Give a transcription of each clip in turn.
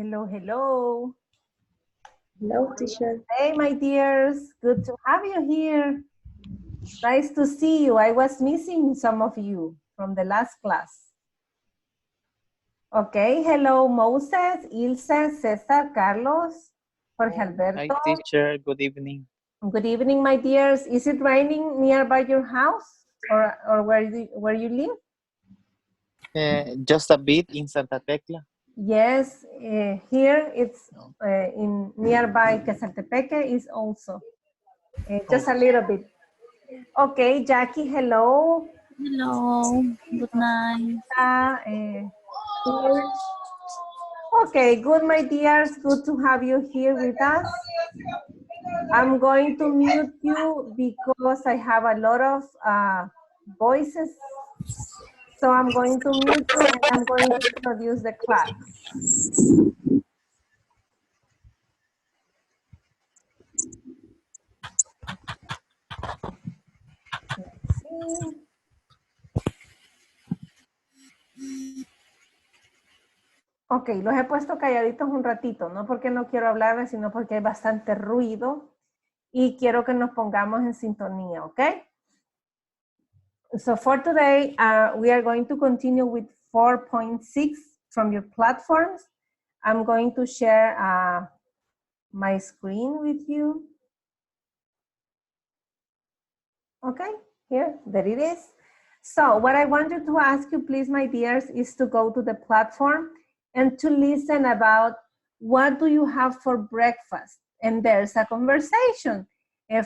Hello, hello. Hello, teacher. Hey, my dears. Good to have you here. Nice to see you. I was missing some of you from the last class. Okay, hello, Moses, Ilse, Cesar, Carlos, Jorge Hi, Alberto. teacher. Good evening. Good evening, my dears. Is it raining nearby your house or where you live? Just a bit in Santa Tecla. Yes, here it's in nearby Quesaltepeque is also just a little bit. Okay, Jackie, hello. Hello, good night. Here. Okay, good, my dears. Good to have you here with us. I'm going to mute you because I have a lot of voices. So I'm going to mute you and I'm going to introduce the class. Let's see. Ok, los he puesto calladitos un ratito, no porque no quiero hablarles, sino porque hay bastante ruido y quiero que nos pongamos en sintonía, ¿ok? So for today, we are going to continue with 4.6 from your platforms. I'm going to share my screen with you. Okay, here, there it is. So what I wanted to ask you, please, my dears, is to go to the platform and to listen about what do you have for breakfast? And there's a conversation.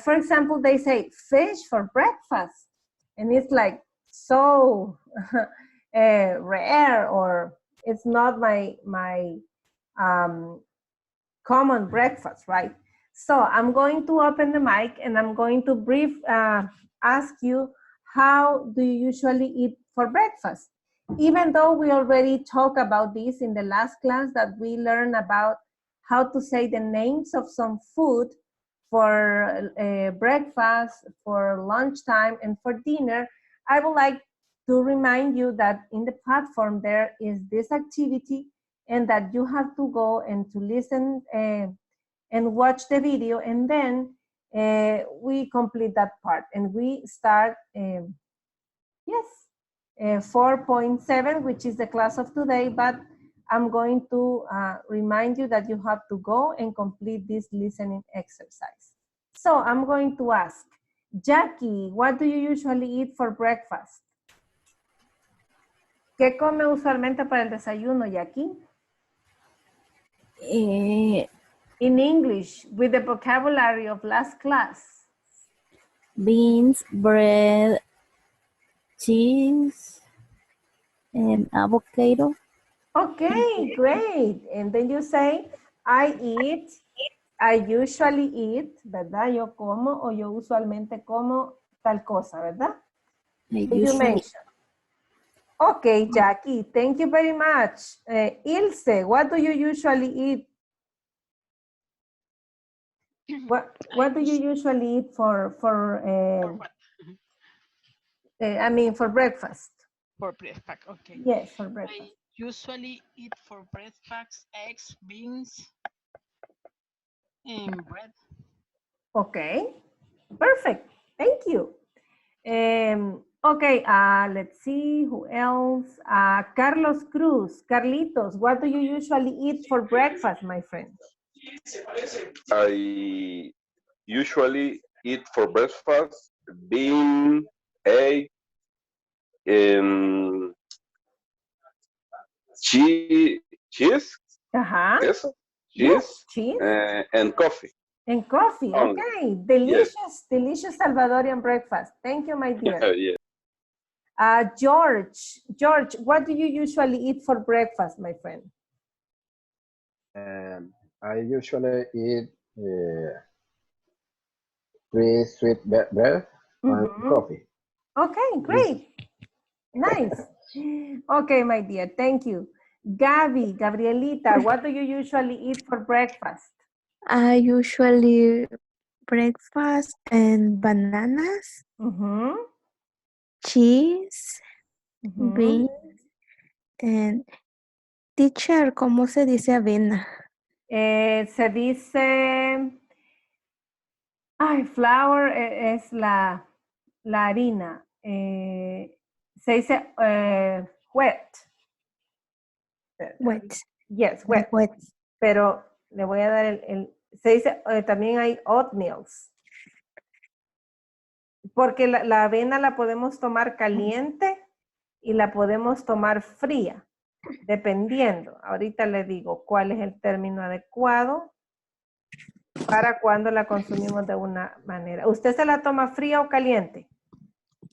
For example, they say fish for breakfast. And it's like so rare, or it's not my common breakfast, right? So I'm going to open the mic and I'm going to ask you, how do you usually eat for breakfast? Even though we already talked about this in the last class, that we learned about how to say the names of some food for breakfast, for lunchtime, and for dinner, I would like to remind you that in the platform there is this activity, and that you have to go and to listen and watch the video, and then we complete that part and we start 4.7, which is the class of today, but I'm going to remind you that you have to go and complete this listening exercise. So I'm going to ask, Jackie, what do you usually eat for breakfast? ¿Qué come usualmente para el desayuno, Jackie? In English, with the vocabulary of last class. Beans, bread, cheese, and avocado. Okay, great. And then you say, I usually eat, ¿verdad? Yo como o yo usualmente como tal cosa, ¿verdad? You mention. Okay, Jackie, thank you very much. Ilse, what do you usually eat? What do you usually eat for what? I mean, for breakfast? For breakfast, okay. Yes, for breakfast. I usually eat for breakfast eggs, beans, and bread. Okay, perfect. Thank you. Okay, let's see who else. Carlos Cruz. Carlitos, what do you usually eat for breakfast, my friend? I usually eat for breakfast bean, egg, cheese, Uh-huh. queso, Yes, cheese, cheese. and coffee. And coffee, Only. okay. Delicious, Yes. delicious Salvadorian breakfast. Thank you, my dear. Yeah. George, what do you usually eat for breakfast, my friend? I usually eat 3 sweet bread and coffee. Okay, great. Nice. Okay, my dear, thank you. Gabrielita, what do you usually eat for breakfast? I usually breakfast and bananas, cheese, beans, and Teacher, ¿cómo se dice avena? Se dice, ay, flour es la harina. Se dice wet. Wet. Yes, The wet. wet. Pero le voy a dar se dice, también hay oatmeals. Porque la avena la podemos tomar caliente y la podemos tomar fría, dependiendo. Ahorita le digo cuál es el término adecuado para cuando la consumimos de una manera. ¿Usted se la toma fría o caliente?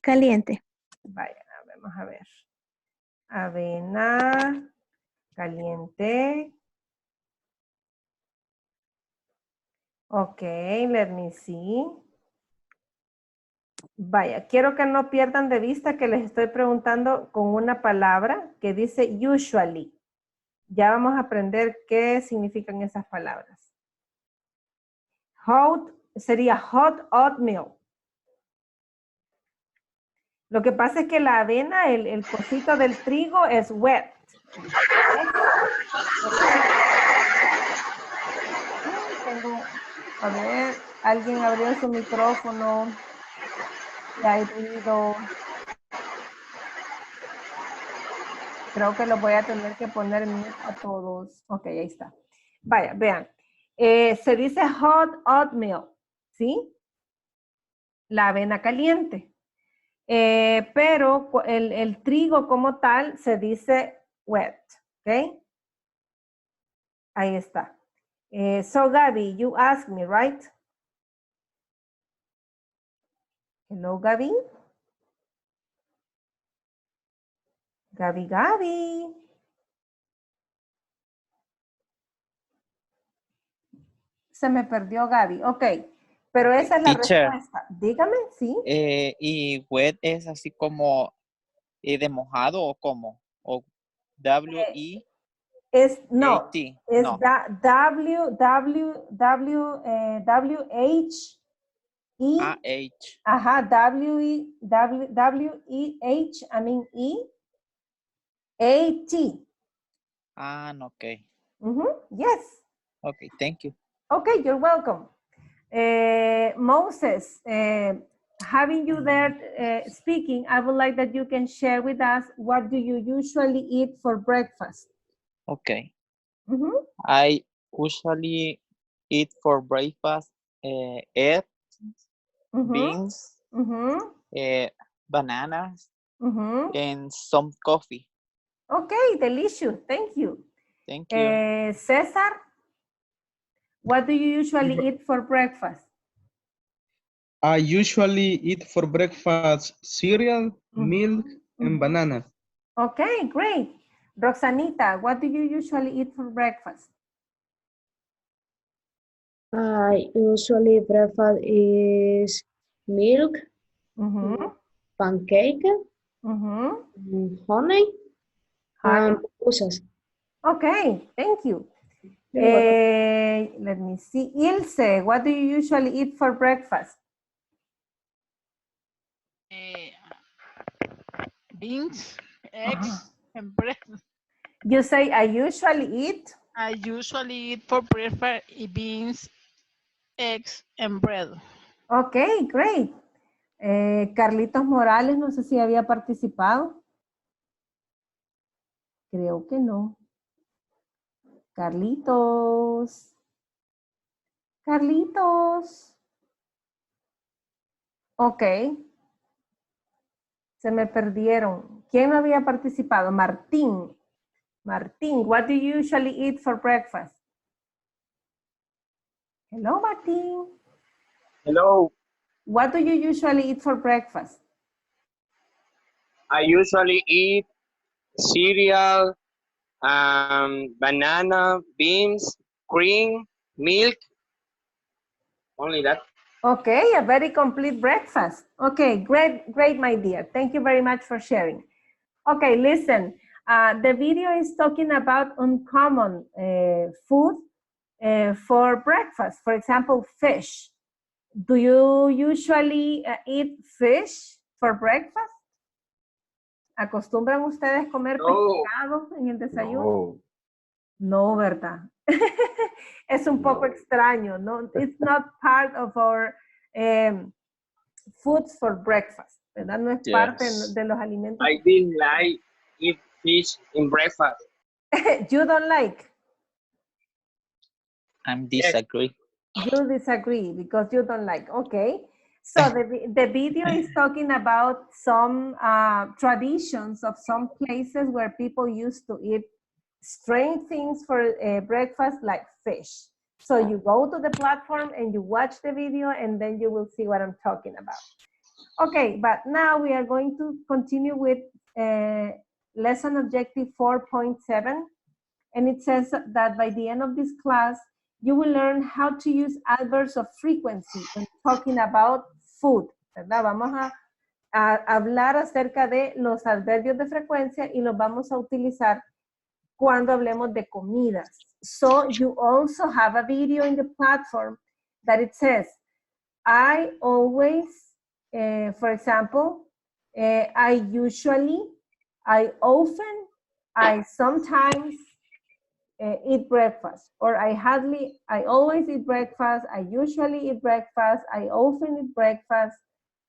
Caliente. Vaya, vamos a ver. Avena caliente. Ok, let me see. Vaya, quiero que no pierdan de vista que les estoy preguntando con una palabra que dice usually. Ya vamos a aprender qué significan esas palabras. Hot sería hot oatmeal. Lo que pasa es que la avena, el cosito del trigo es wet. A ver, alguien abrió su micrófono. Y hay ruido. Creo que lo voy a tener que poner mute a todos. Ok, ahí está. Vaya, vean. Se dice hot oatmeal, ¿sí? La avena caliente. Pero el trigo como tal se dice wet, ¿ok? Ahí está. So, Gaby, you asked me, right? Hello, Gaby. Gaby. Se me perdió Gaby. Ok, pero esa es la Teacher, respuesta. Dígame, ¿sí? ¿y wet es así como de mojado o cómo? ¿O W-E-A-T? No, es No. W-H-E, A-H. ajá, W-E-H, I mean E-A-T. No, ok. Yes. Ok, thank you. Okay, you're welcome. Moses, having you there speaking, I would like that you can share with us what do you usually eat for breakfast? Okay. I usually eat for breakfast eggs, beans, bananas, and some coffee. Okay, delicious. Thank you. Thank you. Cesar, what do you usually eat for breakfast? I usually eat for breakfast cereal, milk, and bananas. Okay, great. Roxanita, what do you usually eat for breakfast? Usually breakfast is milk, pancake, honey, and pupusas. Okay, thank you. Let me see. Ilse, what do you usually eat for breakfast? Beans, eggs, and bread. You say I usually eat? I usually eat for breakfast beans, eggs, and bread. Okay, great. Carlitos Morales, no sé si había participado. Creo que no. Carlitos. Carlitos. Ok. Se me perdieron. ¿Quién no había participado? Martín. Martín, what do you usually eat for breakfast? Hello, Martín. Hello. What do you usually eat for breakfast? I usually eat cereal, banana, beans, cream, milk. Only that. Okay, a very complete breakfast. Okay, great, my dear. Thank you very much for sharing. Okay, listen. The video is talking about uncommon food for breakfast. For example, fish. Do you usually eat fish for breakfast? ¿Acostumbran ustedes comer pescado en el desayuno? No, ¿verdad? Es un poco extraño, ¿no? It's not part of our foods for breakfast, ¿verdad? No es parte Yes. de los alimentos. I didn't like eat fish in breakfast. You don't like? I'm Yes. disagree. You disagree because you don't like. Okay. So the video is talking about some traditions of some places where people used to eat strange things for breakfast like fish. So you go to the platform and you watch the video and then you will see what I'm talking about. Okay, but now we are going to continue with lesson objective 4.7. And it says that by the end of this class, you will learn how to use adverbs of frequency when talking about food, ¿verdad? Vamos a hablar acerca de los adverbios de frecuencia y los vamos a utilizar cuando hablemos de comidas. So you also have a video in the platform that it says, I always, for example, I usually, I often, I sometimes, eat breakfast, or I always eat breakfast, I usually eat breakfast, I often eat breakfast,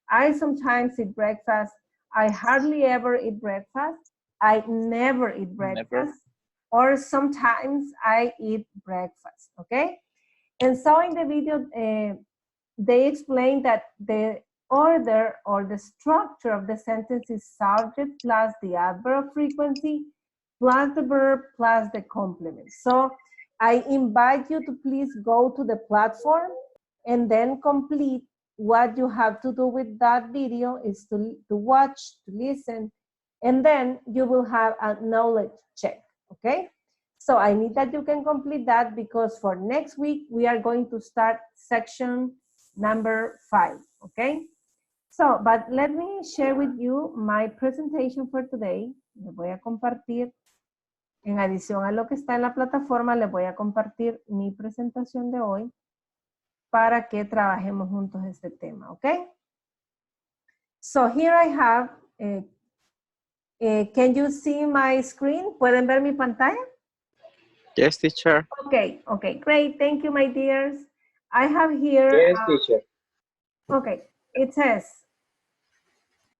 I sometimes eat breakfast, I hardly ever eat breakfast, I never eat breakfast, or sometimes I eat breakfast, okay? And so in the video, they explain that the order or the structure of the sentence is subject plus the adverb of frequency plus the verb, plus the complement. So I invite you to please go to the platform and then complete what you have to do with that video is to watch, to listen, and then you will have a knowledge check, okay? So I need that you can complete that because for next week, we are going to start section number 5, okay? So, but let me share with you my presentation for today. Les voy a compartir. En adición a lo que está en la plataforma, les voy a compartir mi presentación de hoy para que trabajemos juntos este tema, ¿ok? So here I have, can you see my screen? ¿Pueden ver mi pantalla? Yes, teacher. Okay, great. Thank you, my dears. I have here. Yes, teacher. Okay, it says,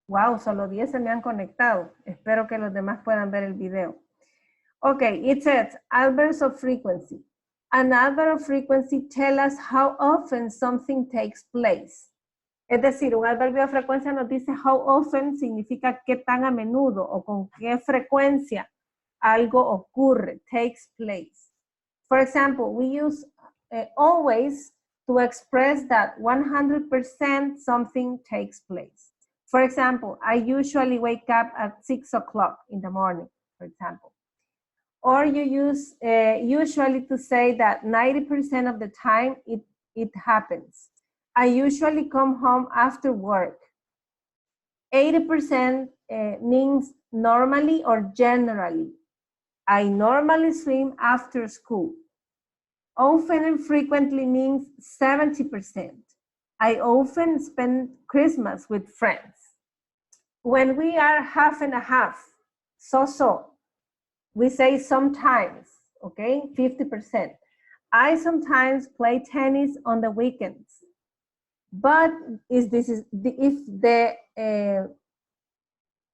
wow, solo 10 se me han conectado. Espero que los demás puedan ver el video. Okay, it says adverbs of frequency. An adverb of frequency tells us how often something takes place. Es decir, un adverbio de frecuencia nos dice how often significa qué tan a menudo o con qué frecuencia algo ocurre, takes place. For example, we use always to express that 100% something takes place. For example, I usually wake up at 6 o'clock in the morning, for example. Or you use usually to say that 90% of the time it happens. I usually come home after work. 80% means normally or generally. I normally swim after school. Often and frequently means 70%. I often spend Christmas with friends. When we are half and a half, so, we say sometimes, okay, 50%. I sometimes play tennis on the weekends. But if the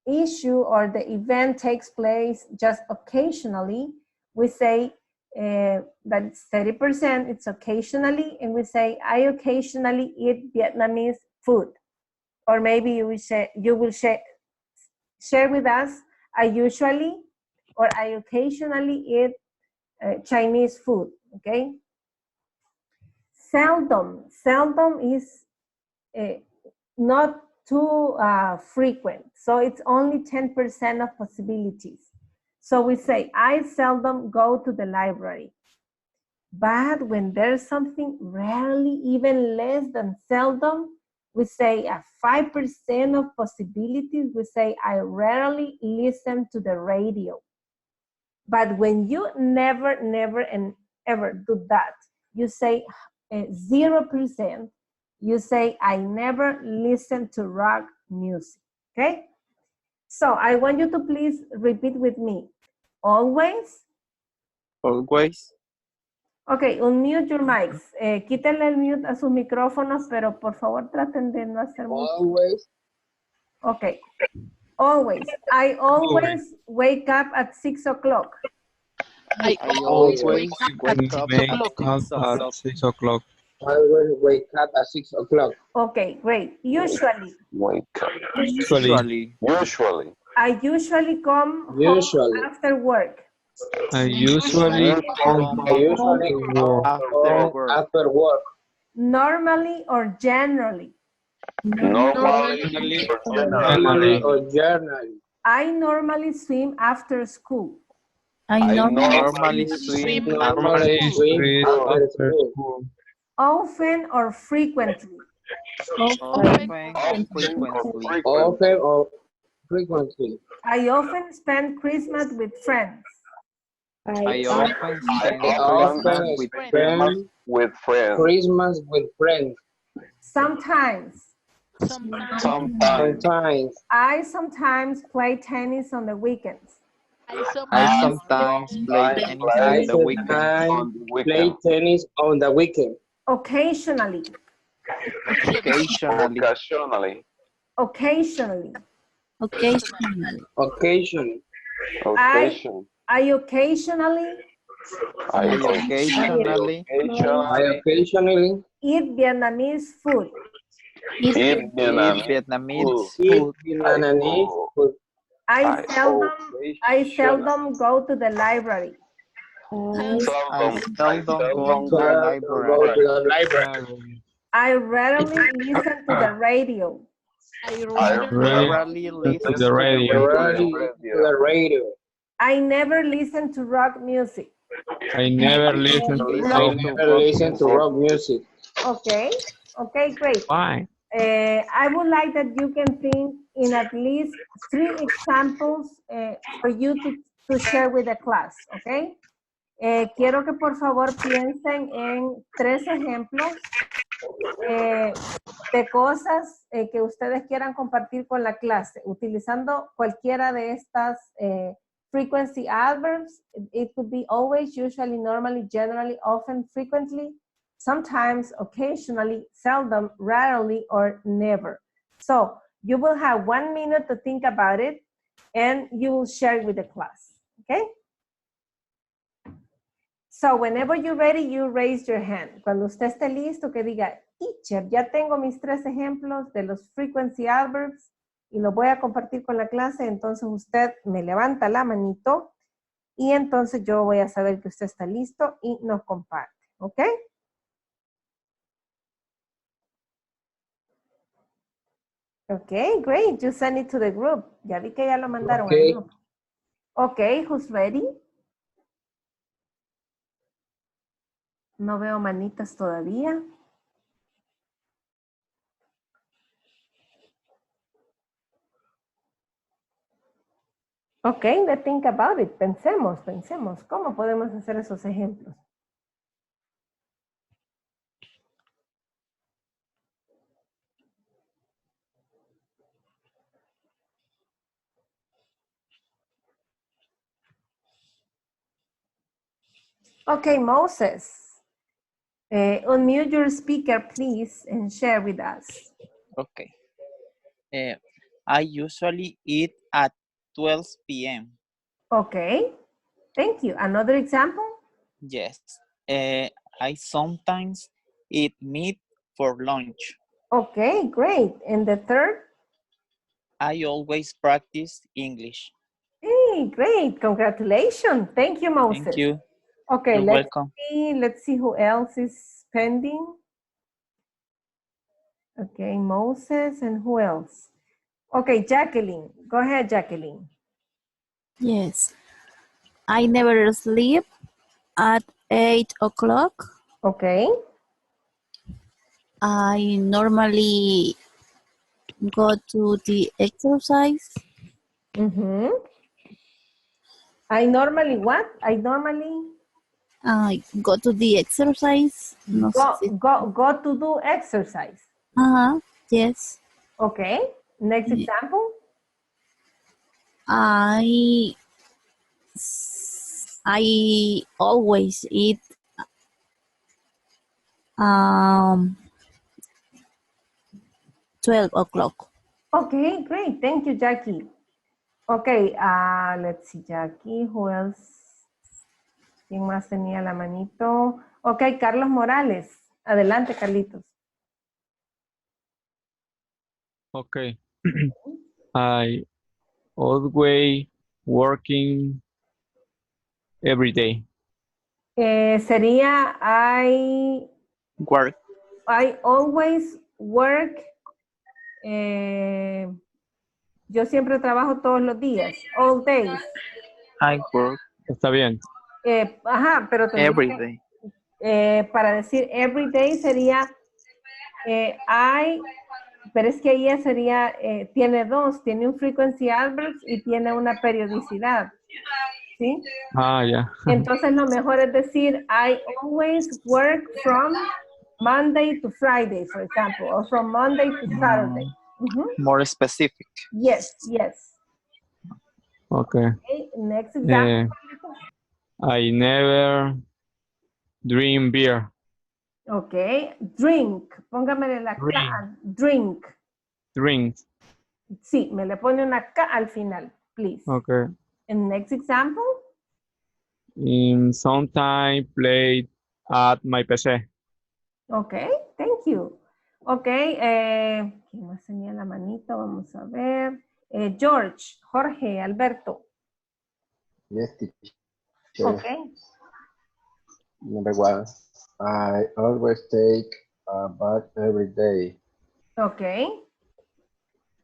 issue or the event takes place just occasionally, we say that it's 30%, it's occasionally, and we say, I occasionally eat Vietnamese food. Or maybe you will share with us, I usually or I occasionally eat Chinese food, okay? Seldom is not too frequent. So it's only 10% of possibilities. So we say, I seldom go to the library. But when there's something rarely, even less than seldom, we say a 5% of possibilities, we say, I rarely listen to the radio. But when you never and ever do that, you say 0%, you say, I never listen to rock music, okay? So I want you to please repeat with me. Always, Always. Ok, unmute your mics. Quítenle el mute a sus micrófonos, pero por favor traten de no hacer mucho. Always. Ok. Always. I always wake up at 6 o'clock. I I always always wake up at wake 6 up o'clock. at 6 o'clock. 6 o'clock. I will wake up at 6 o'clock. Okay, great. Usually. Wake up. Usually. Usually. I usually come home Usually. after work. I usually come I usually to come work. After home work. after work. Normally or generally. Normally or Normally generally. or generally. I normally swim after school. I I normally Normally Swim swim after after Normally school. Swim street after after school. school. Often or frequently. often or Often or frequently. Often or frequently. I often spend Christmas with friends. I often I spend I Christmas often with friends. friends. spend with friends. Christmas with friends. Sometimes. Sometimes Sometimes. Sometimes I sometimes play tennis on the weekends. I I sometimes sometimes play I tennis I on play the weekend. sometimes on the play weekend. tennis on the weekend. Occasionally. Occasionally. Occasionally. Occasionally. occasionally. Occasion. Occasion. I occasionally I I occasionally I occasionally eat Vietnamese food. eat eat Vietnamese Vietnamese eat food. Vietnamese food. I occasionally seldom go to the library. I seldom seldom go to the So go library. to the library. I rarely listen to the radio. I I Rarely Listen to listen the to the radio. Rarely radio. to the radio. I never listen to rock music. I never listen to Listen I rock. to never rock listen to music. rock music. Okay, okay, great. Why? I would like that you can think in at least 3 examples for you to share with the class, okay? Quiero que por favor piensen en 3 ejemplos de cosas que ustedes quieran compartir con la clase, utilizando cualquiera de estas frequency adverbs. It could be always, usually, normally, generally, often, frequently, sometimes, occasionally, seldom, rarely, or never. So you will have 1 minute to think about it and you will share it with the class, okay? So whenever you're ready, you raise your hand. Cuando usted esté listo, que diga, teacher, ya tengo mis 3 ejemplos de los frequency adverbs y los voy a compartir con la clase, entonces usted me levanta la manito y entonces yo voy a saber que usted está listo y nos comparte, ¿ok? Ok, great. You send it to the group. Ya vi que ya lo mandaron al Okay. grupo. Ok, who's ready? No veo manitas todavía. Ok, let's think about it. Pensemos. ¿Cómo podemos hacer esos ejemplos? Ok, Moses. Unmute your speaker, please, and share with us. Okay. I usually eat at 12 p.m. Okay, thank you. Another example? Yes. I sometimes eat meat for lunch. Okay, great. And the third? I always practice English. Hey, great. Congratulations. Thank you, Moses. Thank you. Okay, You're welcome. let's see who else is pending. Okay, Moses and who else? Okay, Jacqueline. Go ahead, Jacqueline. Yes. I never sleep at 8 o'clock. Okay. I normally go to the exercise. Mm-hmm. I normally what? I normally I go to the exercise. No sé si- go to do exercise. Yes. Okay. Next Yeah. example. I I always eat 12 o'clock. Okay, great. Thank you, Jackie. Okay, let's see, Jackie. Who else? ¿Quién más tenía la manito? Okay, Carlos Morales. Adelante, Carlitos. Okay. I always working every day. Sería Work. I always work. Yo siempre trabajo todos los días. All days. I work Está bien. Ajá, pero tendría every que- day. para decir every day sería pero es que ahí ya sería, tiene dos, tiene un frequency adverbs y tiene una periodicidad, ¿sí? Ah, ya. Entonces lo mejor es decir, I always work from Monday to Friday, for example, or from Monday to Saturday. More specific. Yes, yes. Okay. Okay, next example. I never drink beer. Ok, drink, póngamele la Drink. K, drink. Drink. Sí, me le pone una K al final, please. Okay. And next example. In sometime played at my PC. Ok, thank you. Ok, ¿quién más tenía la manito? Vamos a ver. George, Jorge, Alberto. Yes, teacher. Ok, Number 1. I always take a bath every day. ok.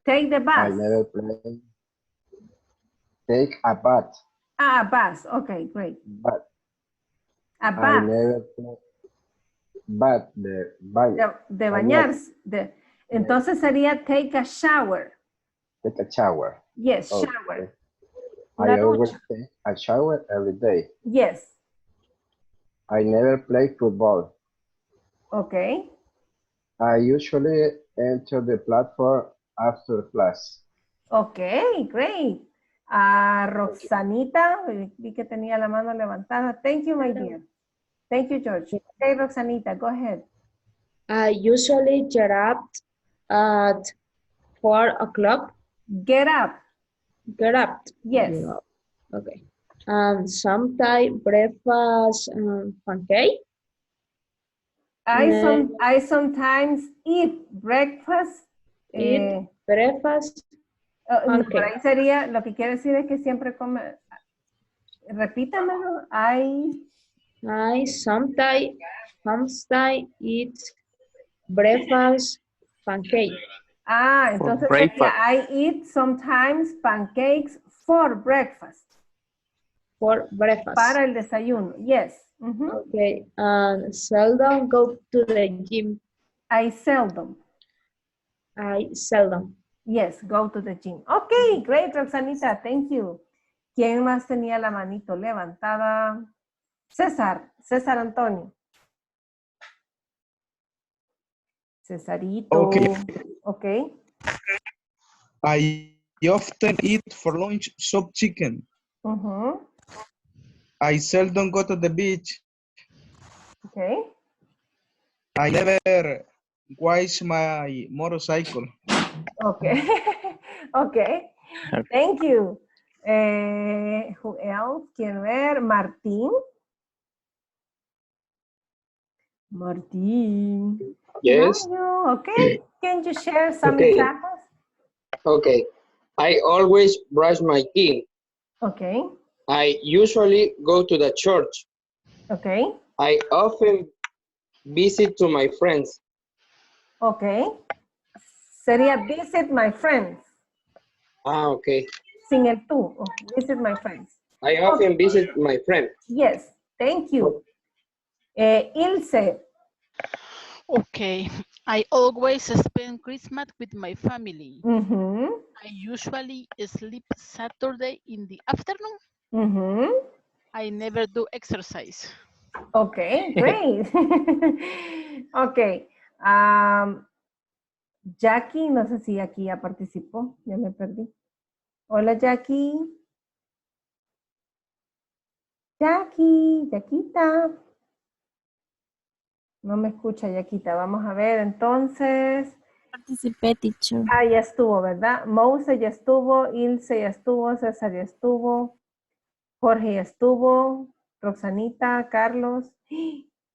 Take the I bus. never play. Take a bath. Bus. Ok, great. But A I bath. never play. But the baño. De bañarse. Entonces sería take a shower. Take a shower. Yes, Okay. shower. I Una always ducha. take a shower every day. Yes. I never play football. Ok. I usually enter the platform after class. Ok, great. Roxanita, vi que tenía la mano levantada. Thank you, my dear. Thank you, George. Okay, Roxanita, go ahead. I usually get up at 4 o'clock. Get up. Get up. Yes. Get up. Okay. Sometimes breakfast pancake. I sometimes eat breakfast. Eat breakfast No, por pancake. ahí sería, lo que quiere decir es que siempre come. Repítamelo. I sometimes eat breakfast pancake. Entonces breakfast. sería I eat sometimes pancakes for breakfast. For breakfast. Para el desayuno, yes. Okay, and seldom go to the gym. I seldom. Yes, go to the gym. Okay, great, Roxanita, thank you. ¿Quién más tenía la manito levantada? César Antonio. Cesarito. Okay. I often eat for lunch soup chicken. I seldom go to the beach. Okay. I never wash my motorcycle. Okay. Okay. Thank you. Who else? ¿Quién ver? Martín. Yes. No, okay. Can you share some Okay. examples? Okay. I always brush my teeth. Okay. I usually go to the church. Okay. I often visit to my friends. Okay. Sería visit my friends. Okay. Sin el tú. Visit my friends. I often visit my friends. Yes. Thank you. Ilse. Okay. I always spend Christmas with my family. I usually sleep Saturday in the afternoon. I never do exercise. Okay, great. Okay. Jackie, no sé si aquí ya participó, ya me perdí. Hola, Jackie. Jackie, Yaquita. No me escucha, Yaquita. Vamos a ver, entonces. Participé, teacher. Ah, ya estuvo, ¿verdad? Mouse ya estuvo, Ilse ya estuvo, César ya estuvo, Jorge ya estuvo, Roxanita, Carlos.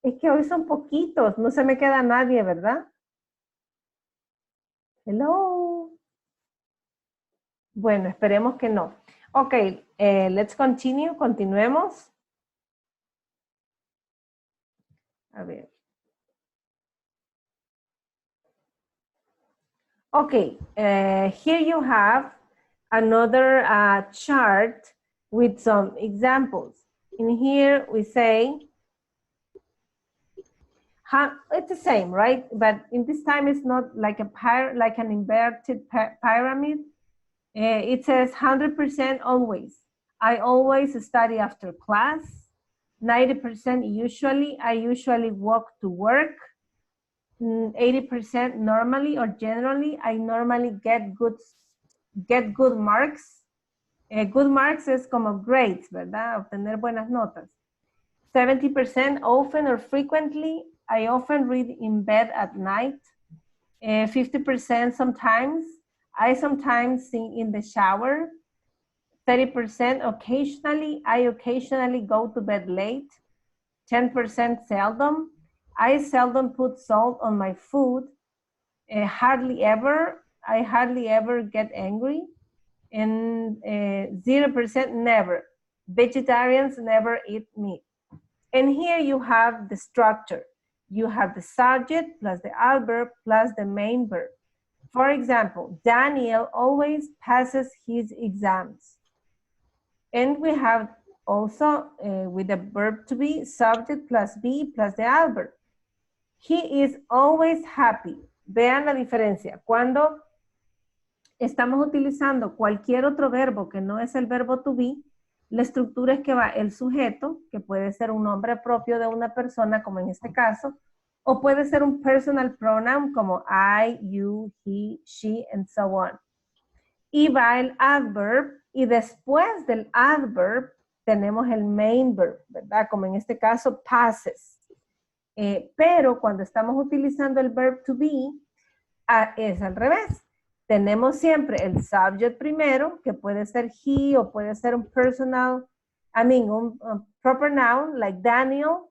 Es que hoy son poquitos, no se me queda nadie, ¿verdad? Hello. Bueno, esperemos que no. Ok, let's continue, continuemos. A ver. Okay, here you have another chart with some examples. In here we say, it's the same, right? But in this time it's not like like an inverted pyramid. It says 100% always. I always study after class. 90% usually. I usually walk to work. 80% normally or generally. I normally get good marks. Good marks es como grades, ¿verdad? Obtener buenas notas. 70% often or frequently. I often read in bed at night. 50% sometimes. I sometimes sing in the shower. 30% occasionally. I occasionally go to bed late. 10% seldom. I seldom put salt on my food. Hardly ever. I hardly ever get angry. And 0% never. Vegetarians never eat meat. And here you have the structure. You have the subject plus the adverb plus the main verb. For example, Daniel always passes his exams. And we have also with the verb to be, subject plus be plus the adverb. He is always happy. Vean la diferencia. Cuando estamos utilizando cualquier otro verbo que no es el verbo to be, la estructura es que va el sujeto, que puede ser un nombre propio de una persona, como en este caso, o puede ser un personal pronoun como I, you, he, she, and so on. Y va el adverb, y después del adverb tenemos el main verb, ¿verdad? Como en este caso, passes. Pero cuando estamos utilizando el verb to be, es al revés. Tenemos siempre el subject primero, que puede ser he o puede ser un personal, un proper noun, like Daniel,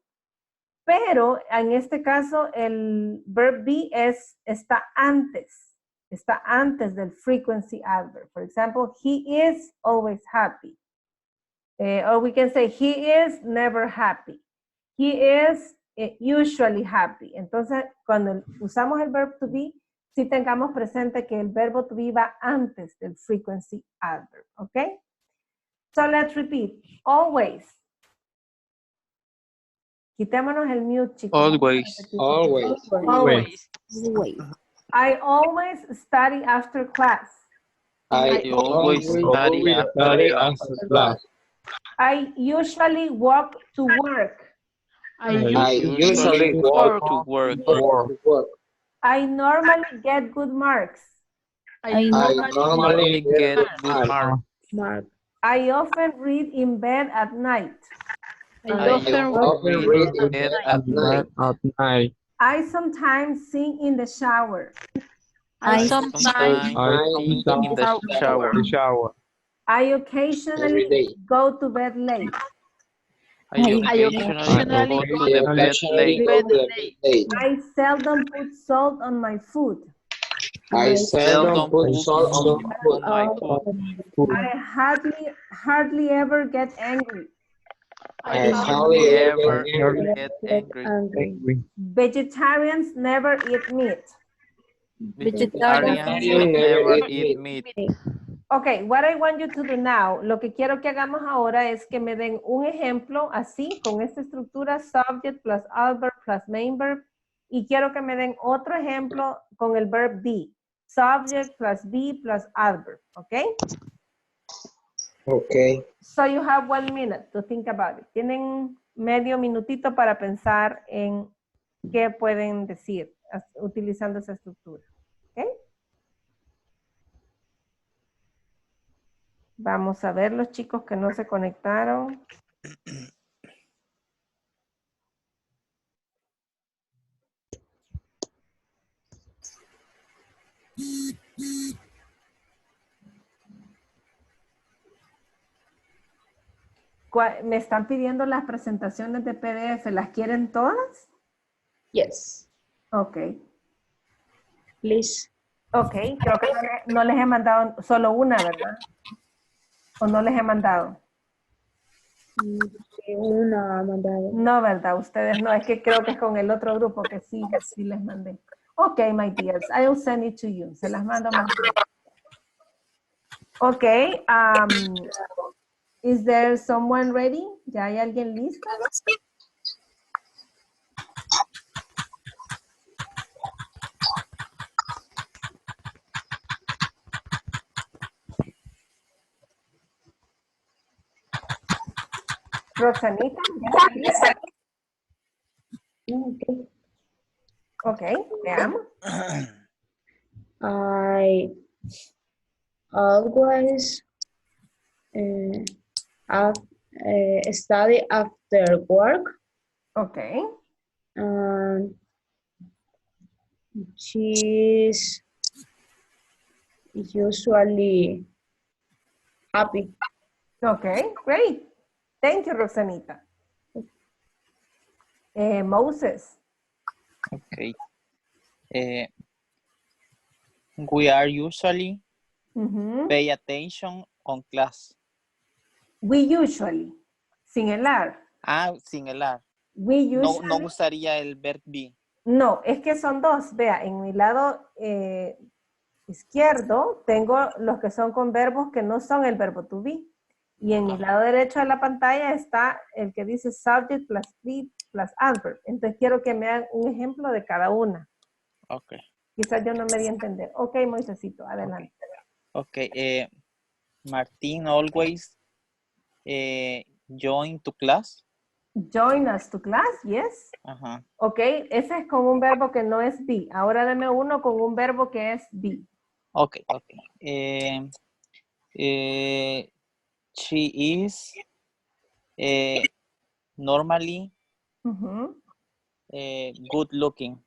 pero en este caso el verb be está antes del frequency adverb. For example, he is always happy. Or we can say he is never happy. He is usually happy. Entonces, cuando usamos el verb to be, sí tengamos presente que el verbo to be va antes del frequency adverb, ¿ok? So let's repeat. Always. Quitémonos el mute, chicos. Always. Always. Always. Wait. I always study after class. I always study after class. I usually walk to work. I I usually walk walk to work. I normally get good marks. I normally Normally get get good marks. marks. I often read in bed at night. I often read in bed at night. At night. I sometimes sing in the shower. I Sometimes sometimes sing in the shower. The shower. I Every occasionally day. go to bed late. I occasionally go to the bed Occasionally late. go to the bed late. I seldom put salt on my food. I seldom put salt on my food. on my food. I hardly ever get angry. I I hardly ever ever get angry. Angry. Vegetarians never eat meat. Vegetarians never eat meat. Ok, what I want you to do now, lo que quiero que hagamos ahora es que me den un ejemplo así, con esta estructura, subject plus adverb plus main verb, y quiero que me den otro ejemplo con el verb be, subject plus be plus adverb, ok? Okay. So you have 1 minute to think about it. Tienen medio minutito para pensar en qué pueden decir utilizando esa estructura, ok? Vamos a ver los chicos que no se conectaron. Me están pidiendo las presentaciones de PDF. ¿Las quieren todas? Yes, Ok. please. Ok, creo que no les he mandado solo una, ¿verdad? ¿O no les he mandado? Una mandada. No, ¿verdad? Ustedes no. Es que creo que es con el otro grupo que sí les mandé. Ok, my dears. I will send it to you. Se las mando más tarde. Ok. Is there someone ready? ¿Ya hay alguien listo? Roxanita, ¿ya está lista? Okay. Ok, veamos. I always study after work. Ok. And she's usually happy. Ok, great. Thank you, Roxanita. Moses. Okay. We are usually pay attention on class. We usually. Sin el ar. Ah, sin el ar. We usually. No usaría el verb be. No, es que son dos. Vea, en mi lado izquierdo tengo los que son con verbos que no son el verbo to be. Y en mi lado derecho de la pantalla está el que dice subject plus be plus adverb. Entonces quiero que me hagan un ejemplo de cada una. Ok. Quizás yo no me di a entender. Ok, Moisésito, adelante. Ok. Martín always join to class. Join us to class, yes. Ajá. Ok, ese es con un verbo que no es be. Ahora deme uno con un verbo que es be. Ok. She is normally good looking.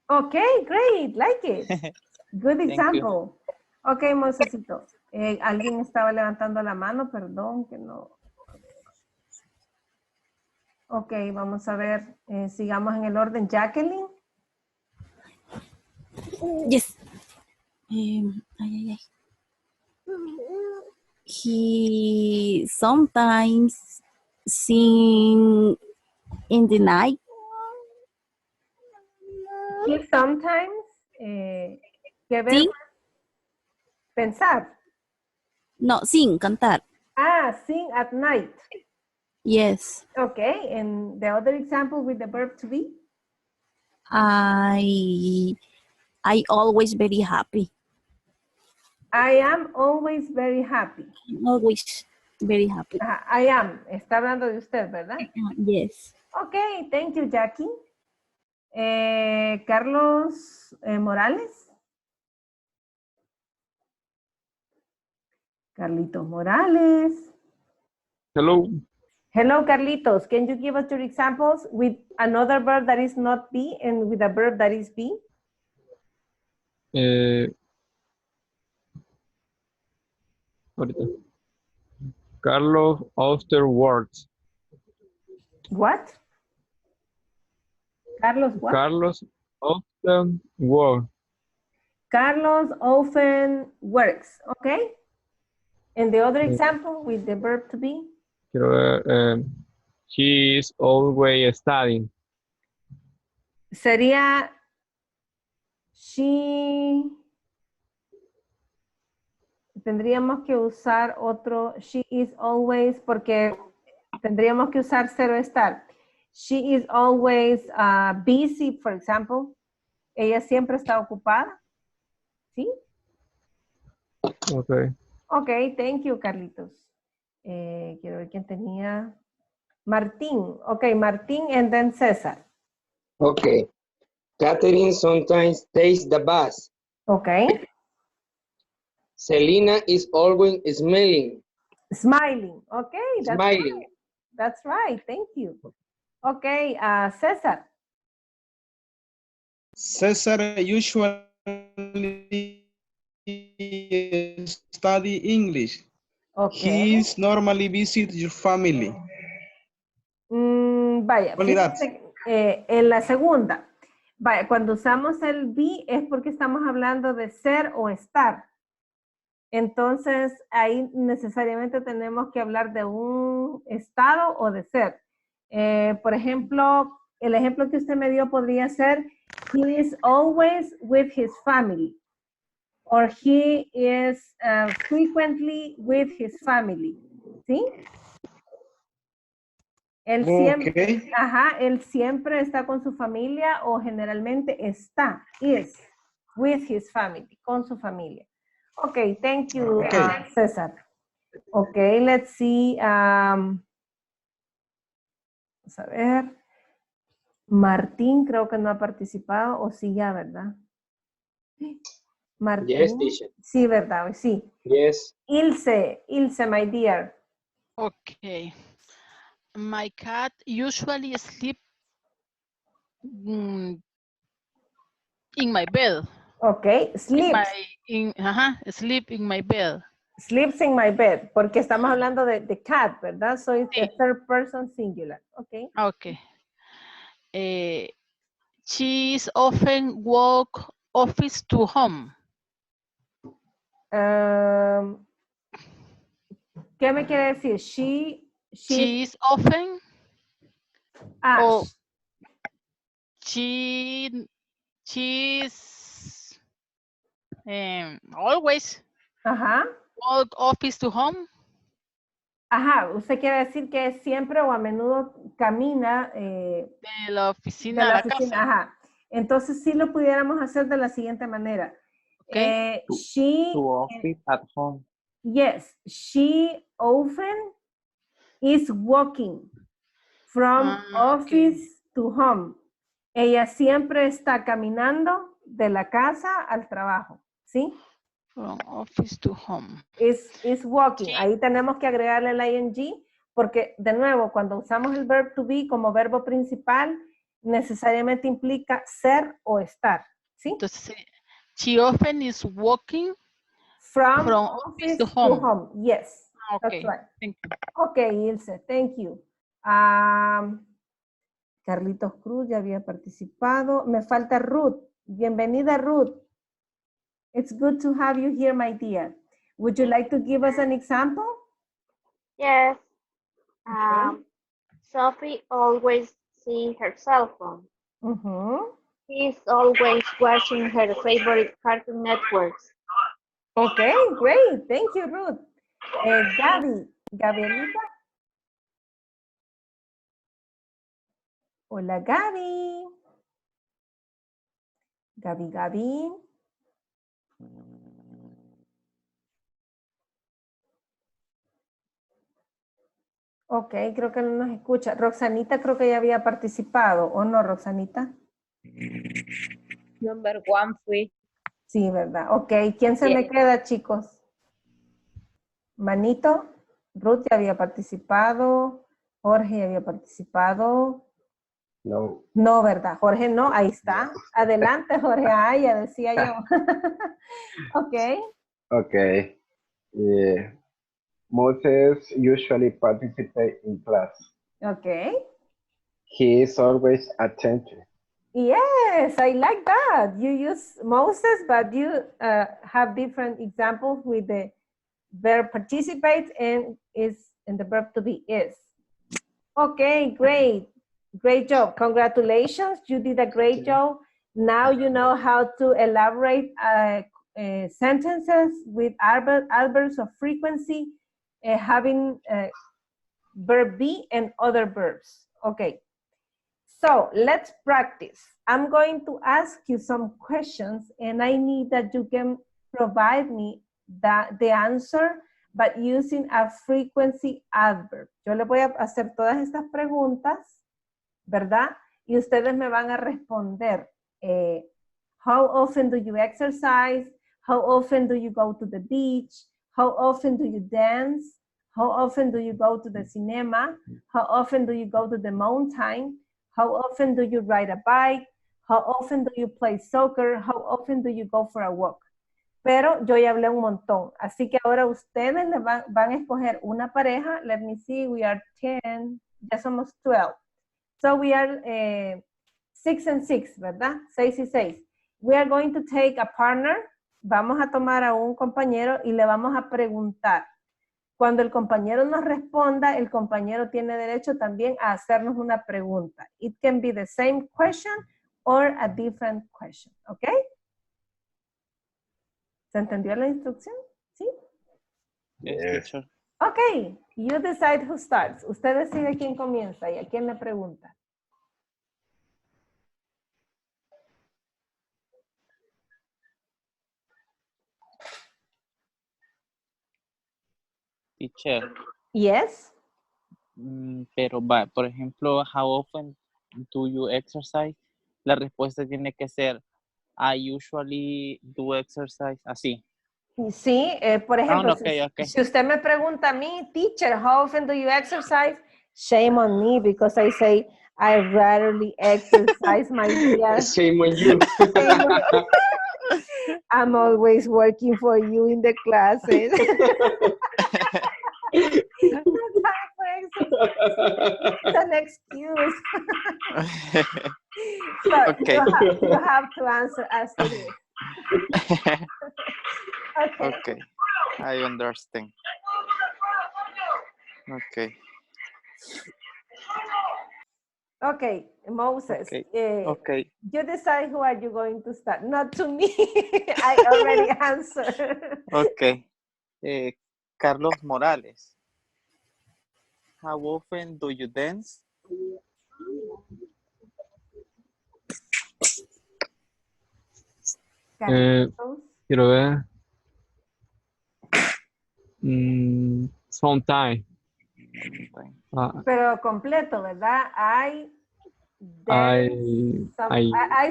Okay, great, like it. Good Thank example. Ok, Mosecito. Alguien estaba levantando la mano, perdón, que no. Ok, vamos a ver, sigamos en el orden. Jacqueline. Yes. He sometimes sing in the night. He sometimes, ¿qué verbo? Sing? Pensar. No, sing, cantar. Ah, sing at night. Yes. Okay, and the other example with the verb to be? I always very happy. I am always very happy. Always very happy. I am. Está hablando de usted, ¿verdad? Yes. Okay, thank you, Jackie. Carlos Morales. Carlitos Morales. Hello. Hello, Carlitos. Can you give us your examples with another verb that is not be and with a verb that is be? Ahorita. Carlos afterwards. What? Carlos what? Carlos often works. Carlos often works, okay? And the other example with the verb to be? Quiero ver, he is always studying. Sería she. Tendríamos que usar otro, she is always, porque tendríamos que usar cero estar. She is always busy, for example. Ella siempre está ocupada. ¿Sí? Okay. Ok, thank you, Carlitos. Quiero ver quién tenía. Martín. Ok, Martín and then César. Okay. Catherine sometimes takes the bus. Ok. Selena is always smiling. Smiling. Okay, that's Smiling. right. That's right. Thank you. Okay, César. Cesar usually study English. Okay. He normally visits your family. Vaya, Only that. fíjense, en la segunda, vaya, cuando usamos el be es porque estamos hablando de ser o estar. Entonces, ahí necesariamente tenemos que hablar de un estado o de ser. Por ejemplo, el ejemplo que usted me dio podría ser, he is always with his family. Or he is frequently with his family. ¿Sí? Él siempre, Okay. ajá, él siempre está con su familia o generalmente está, is, with his family, con su familia. Okay, thank you, Okay. César. Okay, let's see. Vamos a ver. Martín creo que no ha participado, o sí ya, ¿verdad? Martín. Yes, teacher. Sí, ¿verdad? Sí. Yes. Ilse, my dear. Okay. My cat usually sleep in my bed. Okay, sleeps. Sleep in my bed. Sleeps in my bed, porque estamos hablando de cat, ¿verdad? So it's the third person singular, okay? Okay. She is often walk office to home. ¿Qué me quiere decir? She is often Ah, she's always ajá. walk office to home. Ajá, usted quiere decir que siempre o a menudo camina De la oficina a la casa. Ajá. Entonces sí lo pudiéramos hacer de la siguiente manera. Okay. To office at home. Yes, she often is walking from office to home. Ella siempre está caminando de la casa al trabajo, ¿sí? From office to home. Is walking. Ahí tenemos que agregarle el ing porque, de nuevo, cuando usamos el verb to be como verbo principal, necesariamente implica ser o estar, ¿sí? Entonces, she often is walking from office to home. Yes, Okay. that's right. Thank you. Okay, Ilse, thank you. Carlitos Cruz ya había participado. Me falta Ruth. Bienvenida, Ruth. It's good to have you here, my dear. Would you like to give us an example? Yes. Okay. Sophie always seeing her cell phone. Mm-hmm. She's always watching her favorite cartoon networks. Okay, great. Thank you, Ruth. Gabrielita. Hola, Gaby. Gaby. Ok, creo que no nos escucha. Roxanita creo que ya había participado, ¿o no, Roxanita? Number 1 fui. Sí, ¿verdad? Ok, ¿quién se me queda, chicos? Manito, Ruth ya había participado, Jorge ya había participado. No. No, ¿verdad? Jorge no, ahí está. Adelante, Jorge, ya decía yo. Ok. Okay. Yeah. Moses usually participate in class. Okay. He is always attentive. Yes, I like that. You use Moses, but you have different examples with the verb participate and the verb to be is. Okay, great. Great job. Congratulations. You did a great job. Now you know how to elaborate sentences with adverbs of frequency, having verb be and other verbs. Okay. So let's practice. I'm going to ask you some questions and I need that you can provide me the answer, but using a frequency adverb. Yo le voy a hacer todas estas preguntas, ¿verdad? Y ustedes me van a responder. How often do you exercise? How often do you go to the beach? How often do you dance? How often do you go to the cinema? How often do you go to the mountain? How often do you ride a bike? How often do you play soccer? How often do you go for a walk? pero yo ya hablé un montón. Así que ahora ustedes van a escoger una pareja. Let me see, we are 10, ya somos 12. So we are 6 and 6, ¿verdad? 6 y 6. We are going to take a partner. Vamos a tomar a un compañero y le vamos a preguntar. Cuando el compañero nos responda, el compañero tiene derecho también a hacernos una pregunta. It can be the same question or a different question, ¿ok? ¿Se entendió la instrucción? ¿Sí? Yes, teacher. Ok, you decide who starts. Usted decide quién comienza y a quién le pregunta. Teacher. Yes. Pero va, por ejemplo, how often do you exercise? La respuesta tiene que ser I usually do exercise, así. Sí, por ejemplo, ok. si usted me pregunta a mí, teacher, how often do you exercise? Shame on me because I say I rarely exercise, my dear. Shame on you. I'm always working for you in the classes. It's an excuse. So Okay. you have to answer as it is. Okay. Okay, I understand. Okay. Okay, Moses. Okay. You decide who are you going to start. Not to me. I already answered. Okay. Carlos Morales. How often do you dance? Quiero ver. Sometime. Pero completo, ¿verdad? I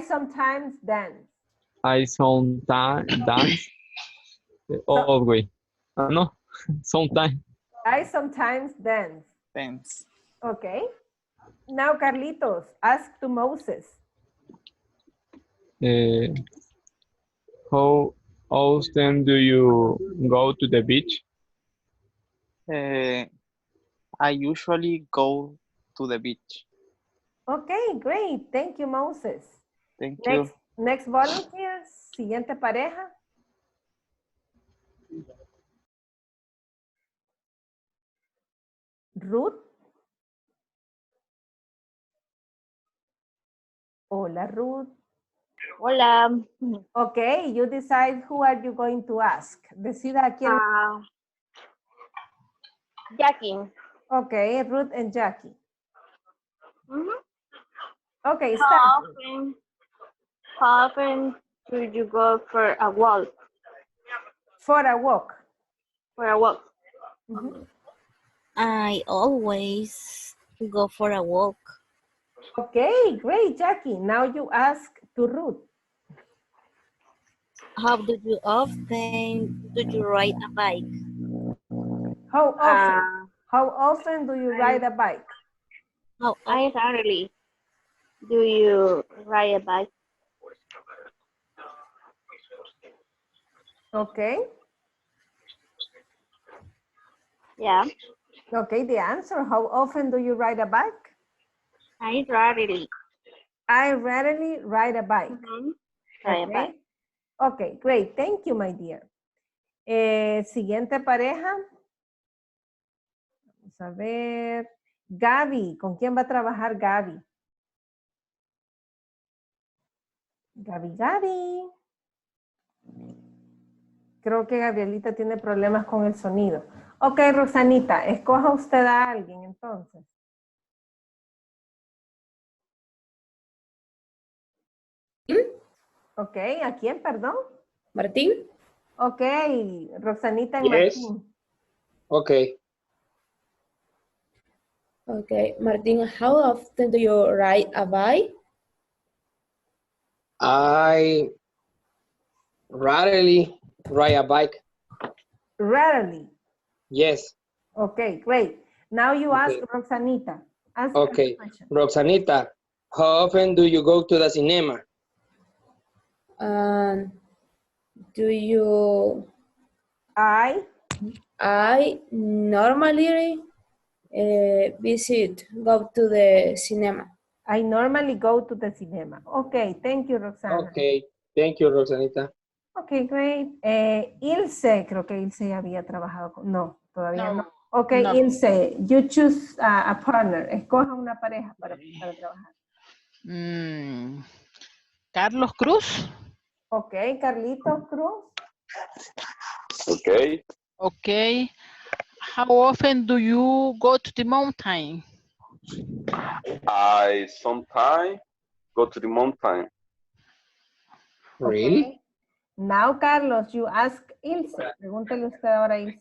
sometimes dance. I sometimes dance. Always. No, sometimes. I sometimes dance. Dance. Okay. Now, Carlitos, ask to Moses. How often do you go to the beach? I usually go to the beach. Okay, great. Thank you, Moses. Thank you. Next volunteer, siguiente pareja. Ruth. Hola, Ruth. Hola. Okay, you decide who are you going to ask. Decida a quién. Jackie. Okay, Ruth and Jackie. Okay, How start. often do you go for a walk? For a walk. For a walk. I always go for a walk. Okay, great, Jackie. Now you ask to Ruth. How often do you ride a bike? How often? How often do you ride a bike? I rarely. Do you ride a bike? Okay. Yeah. Okay, the answer. How often do you ride a bike? I rarely. I rarely ride a bike. Ride a bike. Okay, great. Thank you, my dear. Siguiente pareja. Vamos a ver. Gaby. ¿Con quién va a trabajar Gaby? Gaby. Creo que Gabrielita tiene problemas con el sonido. Ok, Rosanita, escoja usted a alguien entonces. Ok, ¿a quién, perdón? Martín. Ok, Rosanita y Yes. Martín. Okay. Okay, Martín, how often do you ride a bike? I rarely ride a bike. Rarely. Yes. Okay, great. Now you ask Rosanita. Okay, Roxanita, how often do you go to the cinema? do you? I normally go to the cinema. I normally go to the cinema. Okay, thank you, Roxana. Okay. Thank you, Rosanita. Okay, great. Ilse, creo que Ilse ya había trabajado con... No, todavía no. No. Okay, No. Ilse, you choose a partner. Escoja una pareja para trabajar. Carlos Cruz. Okay, Carlitos Cruz. Okay. Okay. How often do you go to the mountain? I sometimes go to the mountain. Really? Okay. Now, Carlos, you ask Ilse. Pregúntele usted ahora a Ilse.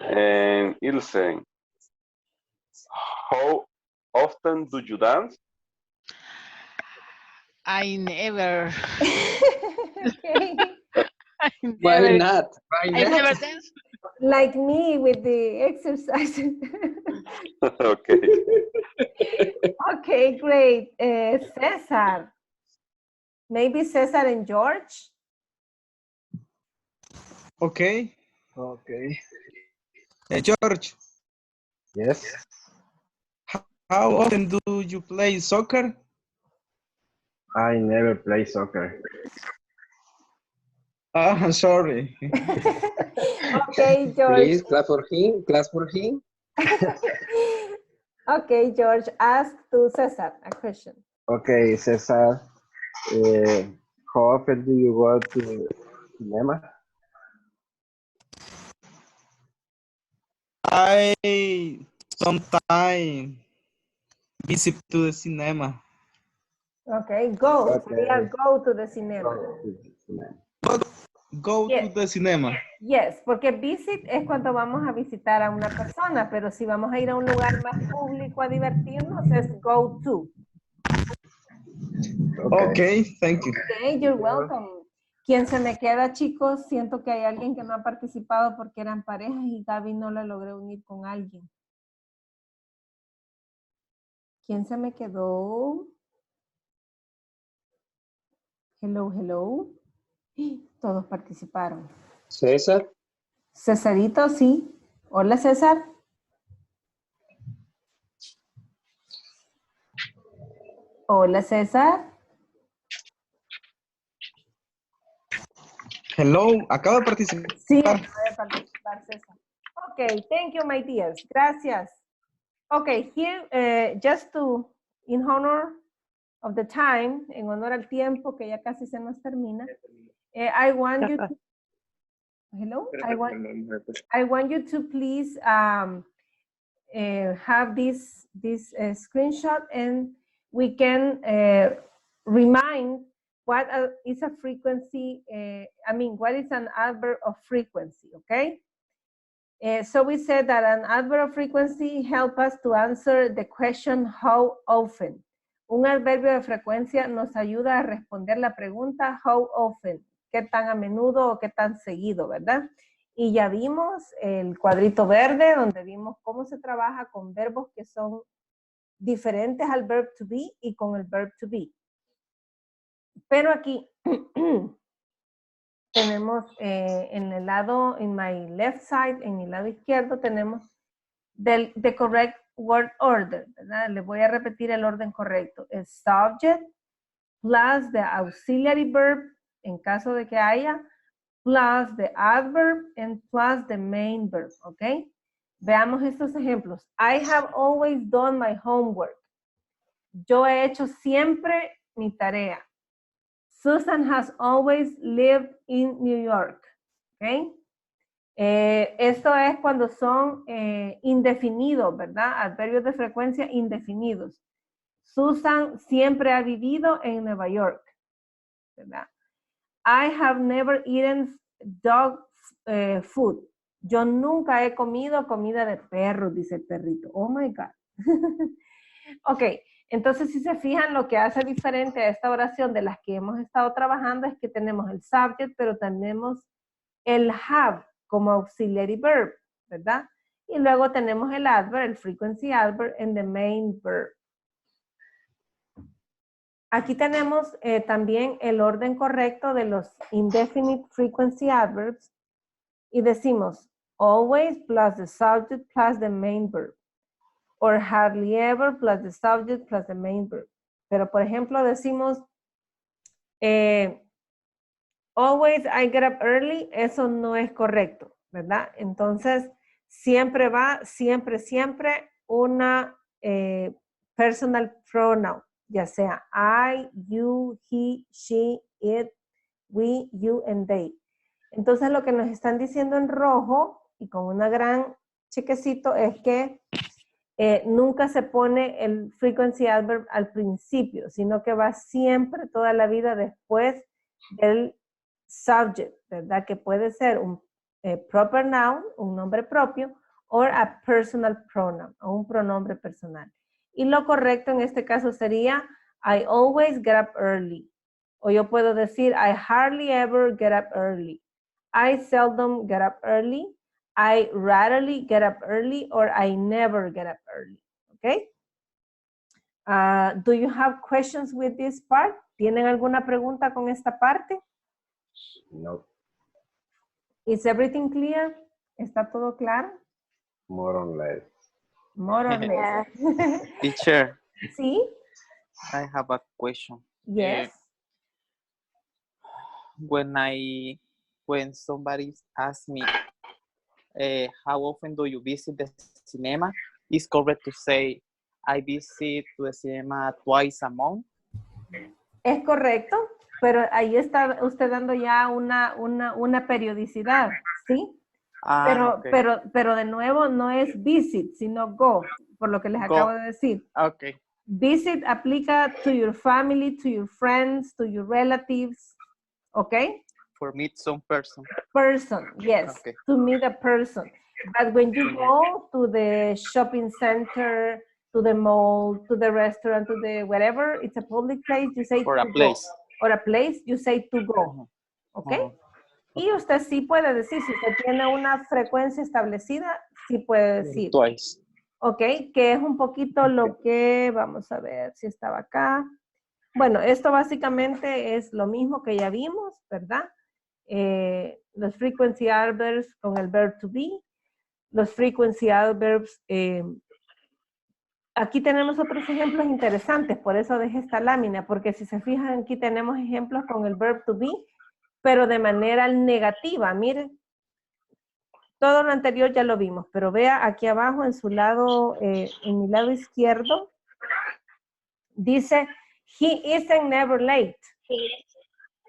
And Ilse, how often do you dance? I never. Okay. Why not? Why I never not? dance. Like me with the exercise. Okay. Okay, great. Cesar. Maybe Cesar and George? Okay. Okay. George, Yes. how often do you play soccer? I never play soccer. Ah, sorry. Okay, George. Please, clap for him. Clap for him. Okay, George, ask to Cesar a question. Okay, Cesar. How often do you go to cinema? I sometimes visit to the cinema. Okay, go. Okay. Sería go to the cinema. Go Yes. to the cinema. Yes, porque visit es cuando vamos a visitar a una persona, pero si vamos a ir a un lugar más público a divertirnos es go to. Okay, thank you. Okay, you're welcome. ¿Quién se me queda, chicos? Siento que hay alguien que no ha participado porque eran parejas y Gaby no la logré unir con alguien. ¿Quién se me quedó? Hello, hello. Todos participaron. César. Cesarito, sí. Hola, César. Hola, César. Hello, acabo de participar. Sí, acabo de participar, César. Okay, thank you, my dears. Gracias. Okay, here, just to, in honor of the time, en honor al tiempo que ya casi se nos termina, I want you to, hello? I want you to please have this screenshot and we can remind what is a frequency, what is an adverb of frequency, okay? So we said that an adverb of frequency helps us to answer the question how often. Un adverbio de frecuencia nos ayuda a responder la pregunta how often, qué tan a menudo o qué tan seguido, ¿verdad? Y ya vimos el cuadrito verde donde vimos cómo se trabaja con verbos que son diferentes al verb to be y con el verb to be. Pero aquí tenemos en el lado, en my left side, en mi lado izquierdo, tenemos the correct word order, ¿verdad? Le voy a repetir el orden correcto. El subject plus the auxiliary verb, en caso de que haya, plus the adverb and plus the main verb, ¿ok? Veamos estos ejemplos. I have always done my homework. Yo he hecho siempre mi tarea. Susan has always lived in New York. ¿Ok? Esto es cuando son indefinidos, ¿verdad? Adverbios de frecuencia indefinidos. Susan siempre ha vivido en Nueva York, ¿verdad? I have never eaten dog food. Yo nunca he comido comida de perro, dice el perrito. Oh my God. Ok. Entonces, si se fijan, lo que hace diferente a esta oración de las que hemos estado trabajando es que tenemos el subject, pero tenemos el have como auxiliary verb, ¿verdad? Y luego tenemos el adverb, el frequency adverb, and the main verb. Aquí tenemos también el orden correcto de los indefinite frequency adverbs y decimos always plus the subject plus the main verb or hardly ever plus the subject plus the main verb. Pero por ejemplo decimos always I get up early, eso no es correcto, ¿verdad? Entonces siempre va, siempre una personal pronoun, ya sea I, you, he, she, it, we, you, and they. Entonces lo que nos están diciendo en rojo y con una gran chequecito es que nunca se pone el frequency adverb al principio, sino que va siempre toda la vida después del subject, ¿verdad? Que puede ser un proper noun, un nombre propio, o a personal pronoun, o un pronombre personal. Y lo correcto en este caso sería I always get up early. O yo puedo decir I hardly ever get up early. I seldom get up early. I rarely get up early or I never get up early. Okay? Do you have questions with this part? ¿Tienen alguna pregunta con esta parte? No, Is everything clear? ¿Está todo claro? more or less. More or less. Teacher, ¿Sí? I have a question. Yes. When somebody asks me, how often do you visit the cinema? It's correct to say, I visit the cinema twice a month. Es correcto, pero ahí está usted dando ya una periodicidad, ¿sí? Pero de nuevo no es visit, sino go, por lo que les acabo de decir. Okay. Visit aplica to your family, to your friends, to your relatives, ¿ok? For meet some person. Person, yes, Okay. to meet a person. But when you go to the shopping center, to the mall, to the restaurant, to the whatever, it's a public place, you say Or to a place. Go. Or a place, you say to go. ¿Ok? Y usted sí puede decir, si usted tiene una frecuencia establecida, sí puede decir. Twice. ¿Ok? Que es un poquito lo que, vamos a ver si estaba acá. Bueno, esto básicamente es lo mismo que ya vimos, ¿verdad? Los frequency adverbs con el verb to be. Los frequency adverbs. Aquí tenemos otros ejemplos interesantes, por eso dejé esta lámina, porque si se fijan aquí tenemos ejemplos con el verb to be, pero de manera negativa, miren. Todo lo anterior ya lo vimos, pero vea aquí abajo en su lado, en mi lado izquierdo, dice, he isn't never late.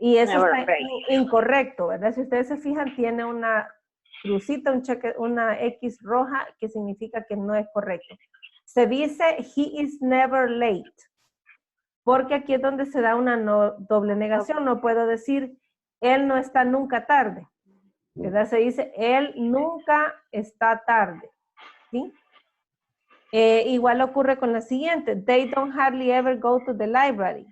Y eso está incorrecto, ¿verdad? Si ustedes se fijan, tiene una crucita, un cheque, una X roja, que significa que no es correcto. Se dice, he is never late. Porque aquí es donde se da una doble negación. No puedo decir, él no está nunca tarde. ¿Verdad? Se dice, él nunca está tarde. ¿Sí? Igual ocurre con la siguiente. They don't hardly ever go to the library.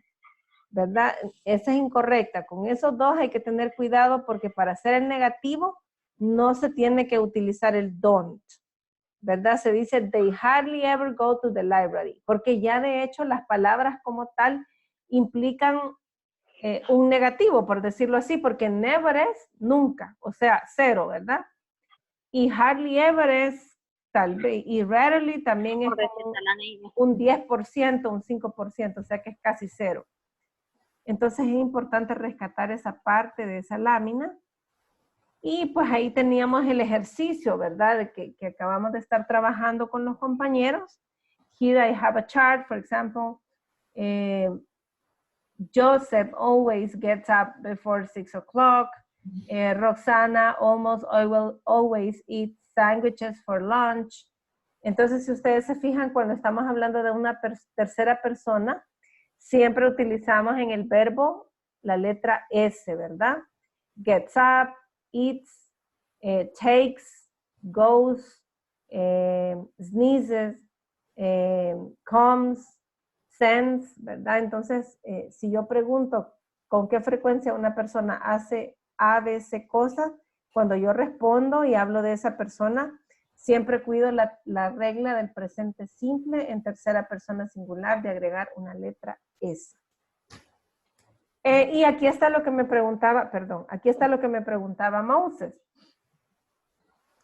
¿Verdad? Esa es incorrecta. Con esos dos hay que tener cuidado porque para hacer el negativo no se tiene que utilizar el don't. ¿Verdad? Se dice they hardly ever go to the library. Porque ya de hecho las palabras como tal implican un negativo, por decirlo así, porque never es nunca, o sea, cero, ¿verdad? Y hardly ever es tal vez, y rarely también es como un 10%, un 5%, o sea que es casi cero. Entonces es importante rescatar esa parte de esa lámina. Y pues ahí teníamos el ejercicio, ¿verdad? Que acabamos de estar trabajando con los compañeros. Here I have a chart, for example. Joseph always gets up before 6 o'clock. Roxana always eats sandwiches for lunch. Entonces, si ustedes se fijan, cuando estamos hablando de una tercera persona, siempre utilizamos en el verbo la letra S, ¿verdad? Gets up, eats, takes, goes, sneezes, comes, sends, ¿verdad? Entonces, si yo pregunto con qué frecuencia una persona hace A, B, C cosas, cuando yo respondo y hablo de esa persona, siempre cuido la regla del presente simple en tercera persona singular de agregar una letra S. Y aquí está lo que me preguntaba, perdón, aquí está lo que me preguntaba Moses.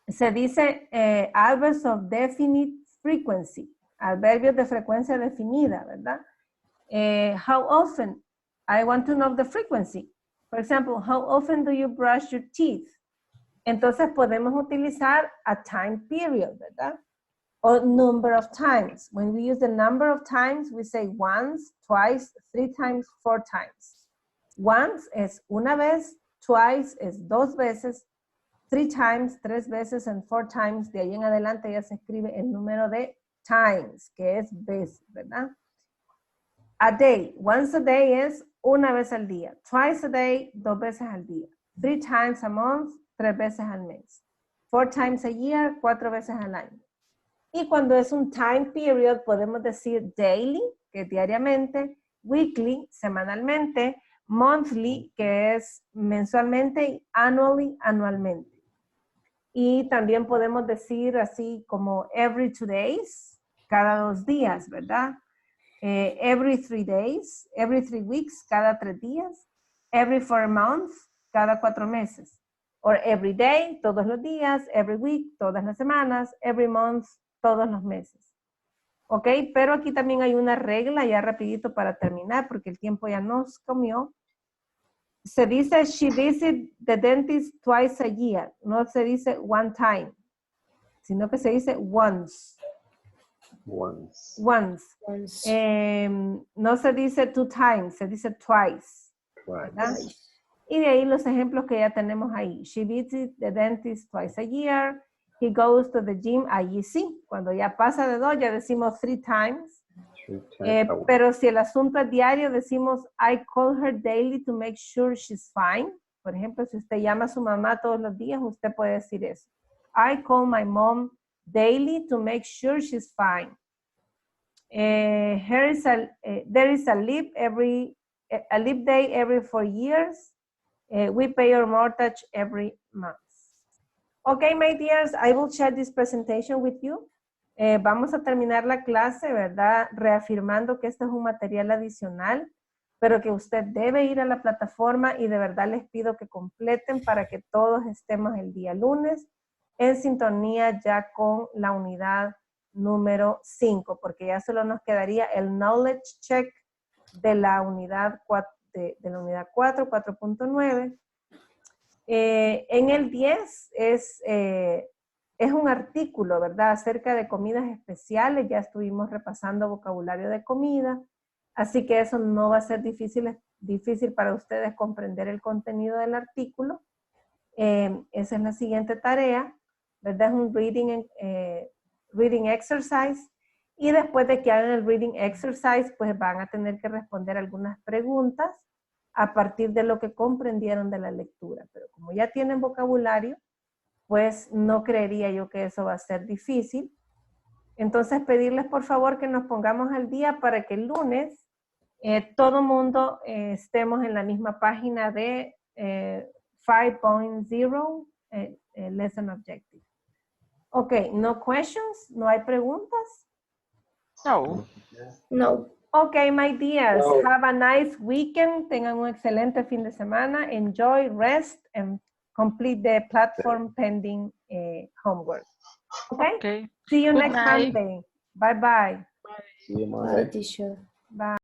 Se dice adverbs of definite frequency, adverbios de frecuencia definida, ¿verdad? How often? I want to know the frequency. For example, how often do you brush your teeth? Entonces podemos utilizar a time period, ¿verdad? Or number of times. When we use the number of times, we say once, twice, 3 times, 4 times. Once es una vez, twice es 2 veces, 3 times, 3 veces, and 4 times, de ahí en adelante ya se escribe el número de times, que es veces, ¿verdad? A day, once a day es una vez al día. Twice a day, 2 veces al día. 3 times a month, 3 veces al mes. 4 times a year, 4 veces al año. Y cuando es un time period, podemos decir daily, que es diariamente, weekly, semanalmente, monthly, que es mensualmente, y annually, anualmente. Y también podemos decir así como every 2 days, cada 2 días, ¿verdad? Every 3 days, every 3 weeks, cada 3 días, every 4 months, cada 4 meses. Or every day, todos los días, every week, todas las semanas, every month, todos los meses. ¿Ok? Pero aquí también hay una regla, ya rapidito para terminar, porque el tiempo ya nos comió. Se dice, she visits the dentist twice a year. No se dice one time, sino que se dice once. Once. No se dice 2 times, se dice twice. ¿Verdad? Y de ahí los ejemplos que ya tenemos ahí. She visits the dentist twice a year. He goes to the gym. Allí sí. Cuando ya pasa de 2, ya decimos 3 times. Pero si el asunto es diario, decimos I call her daily to make sure she's fine. Por ejemplo, si usted llama a su mamá todos los días, usted puede decir eso. I call my mom daily to make sure she's fine. There is a leap day every 4 years. We pay our mortgage every month. Okay, my dears, I will share this presentation with you. Vamos a terminar la clase, ¿verdad? Reafirmando que este es un material adicional, pero que usted debe ir a la plataforma y de verdad les pido que completen para que todos estemos el día lunes en sintonía ya con la unidad número 5, porque ya solo nos quedaría el knowledge check de la unidad 4, de la unidad 4, 4.9. En el 10 es un artículo, ¿verdad? Acerca de comidas especiales. Ya estuvimos repasando vocabulario de comida, así que eso no va a ser difícil para ustedes comprender el contenido del artículo. Esa es la siguiente tarea, ¿verdad? Es un reading exercise. Y después de que hagan el reading exercise, pues van a tener que responder algunas preguntas a partir de lo que comprendieron de la lectura. Pero como ya tienen vocabulario, pues no creería yo que eso va a ser difícil. Entonces pedirles por favor que nos pongamos al día para que el lunes todo mundo estemos en la misma página de 5.0 Lesson Objective. Ok, no questions, no hay preguntas. No. Okay, my dears, No. have a nice weekend. Tengan un excelente fin de semana. Enjoy, rest, and complete the platform pending homework. Okay? Okay. See you Good next night. Monday. Bye-bye. See you Bye, Monday. teacher. Bye.